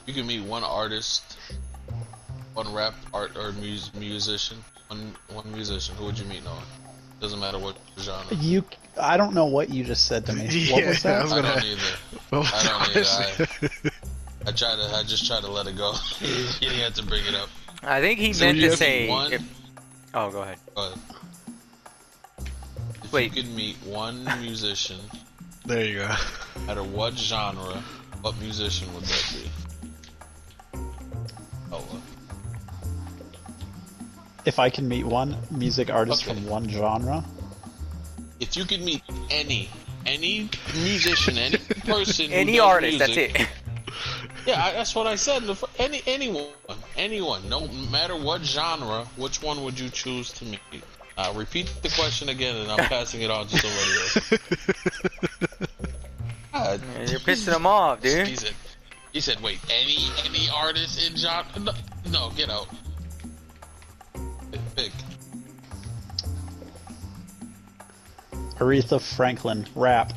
You can meet one artist, one rap art or musician, one musician. Who would you meet, Noah? Doesn't matter what genre. I don't know what you just said to me. What was that? I don't either. I don't either. I just try to let it go. You didn't have to bring it up. I think he So meant you to have say. one- Oh, go ahead. If Wait. you could meet one musician, There you go. no matter what genre, what musician would that be? Oh, If I can meet one music artist Okay. from one genre, if you could meet any musician, any person, who Any does artist, music, that's it. Yeah, that's what I said. Anyone, no matter what genre, which one would you choose to meet? Repeat the question again, and I'm passing it on to somebody else. You're pissing him off, dude. He said, wait, any artist in genre? No, get out. Pick. Aretha Franklin, rap.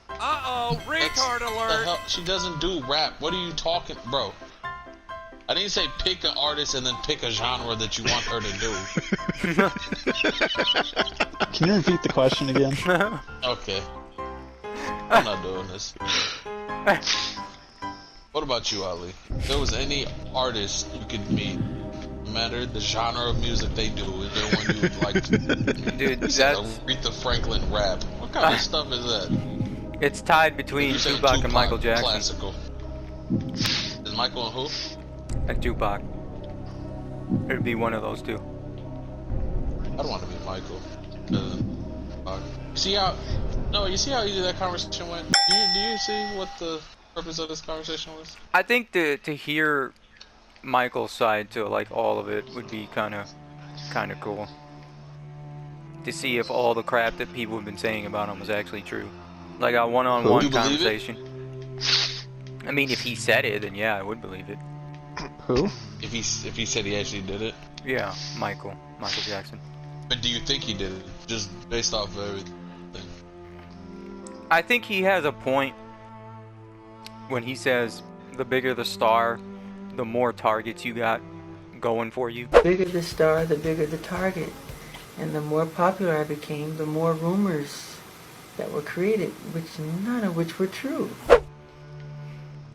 Uh-oh, retard The alert. hell? She doesn't do rap. What are you talking, bro? I didn't say pick an artist and then pick a genre that you want her to do. Can you repeat the question again? Okay. I'm not doing this. What about you, Ali? If there was any artist you could meet, no matter the genre of music they do, is there one you would like to meet? Dude, You said that's... Aretha Franklin rap. What kind of stuff is that? It's tied between You say Tupac and Michael Jackson. Classical. Is Michael and who? And Tupac. It'd be one of those two. I don't want to be Michael. You see how? No, you see how easy that conversation went. Do you see what the purpose of this conversation was? I think to hear Michael's side to like all of it would be kind of cool. To see if all the crap that people have been saying about him was actually true. Like a one-on-one You believe it? conversation. I mean, if he said it, then yeah, I would believe it. Who? If he said he actually did it. Yeah, Michael Jackson. But do you think he did it? Just based off of everything. I think he has a point when he says the bigger the star, the more targets you got going for you. The bigger the star, the bigger the target. And the more popular I became, the more rumors that were created, none of which were true.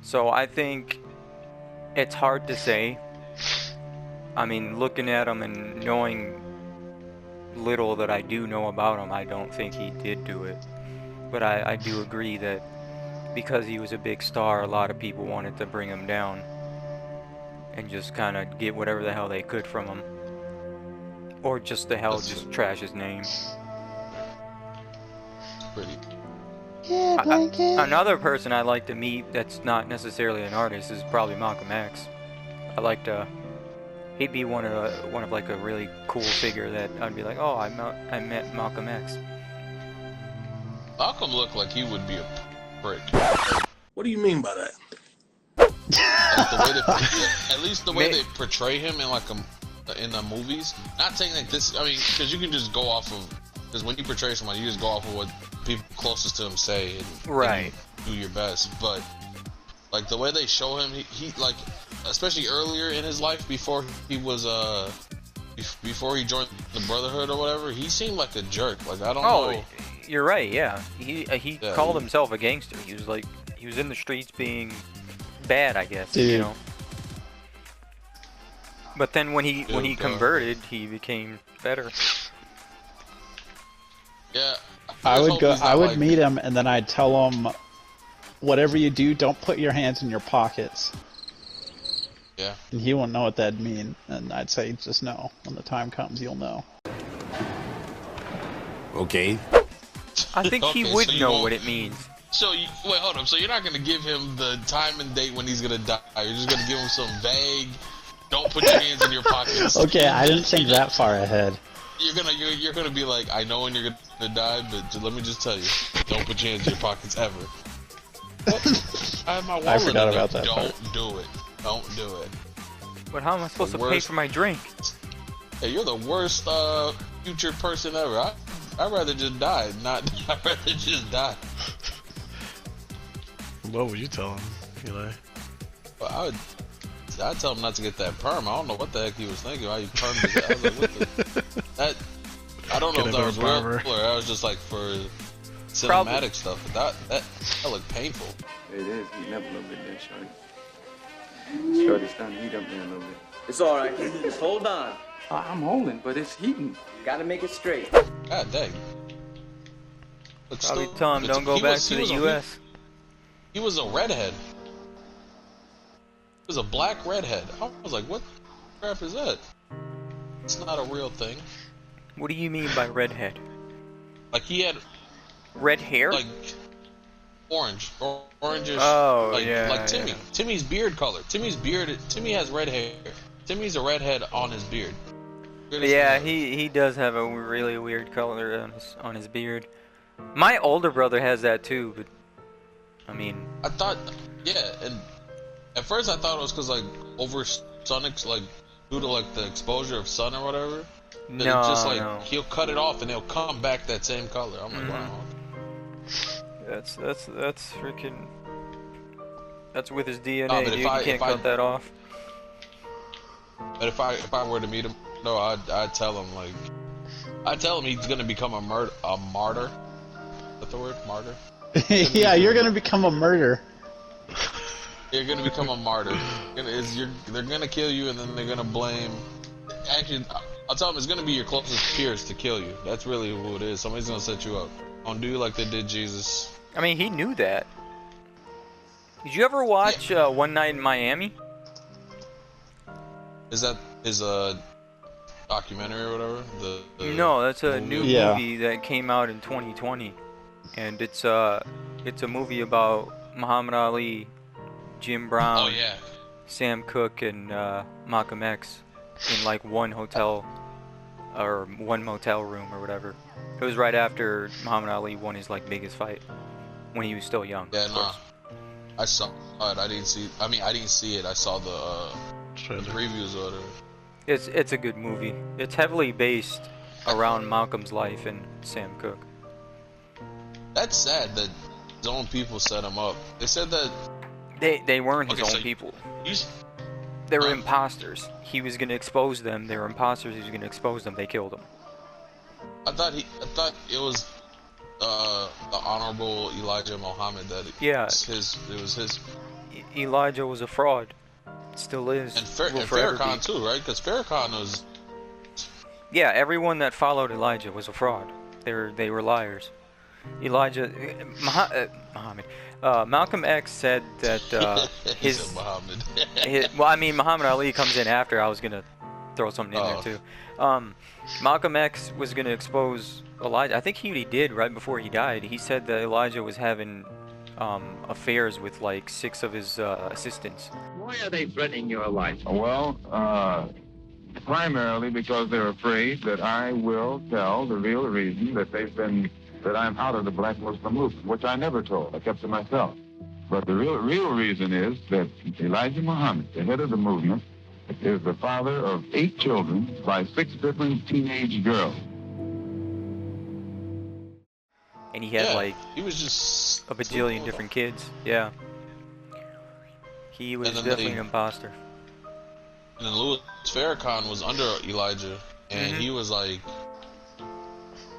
So I think it's hard to say. I mean, looking at him and knowing little that I do know about him, I don't think he did do it. But I do agree that because he was a big star, a lot of people wanted to bring him down and just kind of get whatever the hell they could from him. Or just the hell just trash his name. Pretty. Another person I'd like to meet that's not necessarily an artist is probably Malcolm X. I'd like to... He'd be one of like a really cool figure that I'd be like, oh, I met Malcolm X. Malcolm looked like he would be a prick. What do you mean by that? Like the way at least the way they portray him in in the movies. Not saying like this. I mean, because you can just go off of because when you portray somebody, you just go off of what people closest to him say and Right. And you do your best. But like the way they show him, he like especially earlier in his life before he was before he joined the Brotherhood or whatever, he seemed like a jerk. Like I don't know. You're right. Yeah, he Yeah, called himself a gangster. He was like he was in the streets being bad, I guess. Dude. You know. But then when he converted, he became better. Yeah. I would hope go. he's not I would like meet me. him, and then I'd tell him, whatever you do, don't put your hands in your pockets. Yeah. And he won't know what that'd mean. And I'd say, just know. When the time comes, you'll know. Okay. I think he Okay, would so you know won't- what it means. So wait, hold up. So you're not gonna give him the time and date when he's gonna die. You're just gonna give him some vague. Don't put your hands in your pockets. Okay, I didn't think that far ahead. You're gonna be like, I know when you're gonna die, but let me just tell you, don't put your hands in your pockets ever. I have my wallet. I forgot in there. about that Don't part. do it. Don't do it. But how am I supposed to pay worst- for my drink? Hey, you're the worst future person ever. I'd rather just die. I'd rather just die. What would you tell him, Eli? Well, I'd tell him not to get that perm. I don't know what the heck he was thinking. Why he permed his I was like, what the... I don't know if that was real or that was just like for cinematic stuff. But that looked painful. It is heating up a little bit there, Shorty. Shorty's starting to heat up there a little bit. It's all right. Just hold on. I'm holding, but it's heating. Gotta make it straight. God dang. But Probably still, tell him don't go back to the U.S. He was a redhead. He was a black redhead. I was like, what crap is that? It's not a real thing. What do you mean by redhead? Like he had red hair? like orange, orangish. Oh, like, yeah. Like Timmy. Yeah. Timmy's beard color. Timmy has red hair. Timmy's a redhead on his beard. Yeah, he does have a really weird color on his beard. My older brother has that too, but I mean, I thought, yeah, and at first I thought it was because like over sonics, like due to like the exposure of sun or whatever. no, Just like no. he'll cut it off and it'll come back that same color. I'm like, wow. That's freaking. That's with his DNA, but dude. You can't cut that off. But if I were to meet him, no, I'd tell him like, I'd tell him he's gonna become a martyr. Is that the word, martyr? Yeah, you're gonna become a murderer. You're gonna become a martyr. They're gonna kill you, and then they're gonna blame. Actually, I'll tell him it's gonna be your closest peers to kill you. That's really who it is. Somebody's gonna set you up. Don't do like they did Jesus. I mean, he knew that. Did you ever watch One Night in Miami? Is that his documentary or whatever? The No, that's a new Yeah. movie that came out in 2020, and it's a movie about Muhammad Ali, Jim Brown, Oh yeah. Sam Cooke, and Malcolm X in like one hotel or one motel room or whatever. It was right after Muhammad Ali won his like biggest fight when he was still young. Yeah, of no. course. I saw it. I didn't see. I mean, I didn't see it. I saw the previews or whatever. It's a good movie. It's heavily based around Malcolm's life and Sam Cooke. That's sad that his own people set him up. They said that They weren't his Okay, own so people. you. They were imposters. He was gonna expose them. They were imposters. He was gonna expose them. They killed him. I thought it was the Honorable Elijah Muhammad that Yeah. it was his Elijah was a fraud. Still is. and, Will forever Farrakhan be. too, right? Because Farrakhan was Yeah, everyone that followed Elijah was a fraud. They were liars. Elijah, Muhammad, Malcolm X said that he said Muhammad. well, I mean, Muhammad Ali comes in after. I was gonna throw something in there too. Malcolm X was gonna expose Elijah. I think he already did right before he died. He said that Elijah was having affairs with like 6 of his assistants. Why are they threatening your life? Well, primarily because they're afraid that I will tell the real reason that I'm out of the black Muslim movement, which I never told. I kept to myself. But the real reason is that Elijah Muhammad, the head of the movement, is the father of 8 children by 6 different teenage girls. And he had like he was just a bajillion different kids. Yeah. He was And then definitely they- an imposter. And then Louis Farrakhan was under Elijah, and he was like,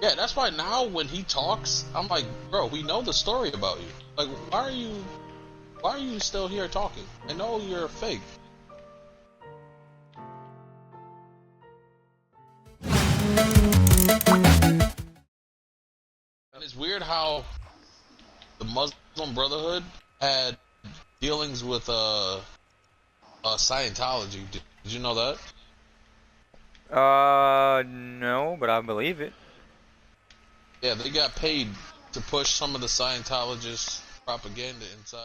yeah, that's why now when he talks, I'm like, bro, we know the story about you. Like, why are you still here talking? I know you're fake. And it's weird how the Muslim Brotherhood had dealings with Scientology. Did you know that? No, but I believe it. Yeah, they got paid to push some of the Scientologists' propaganda inside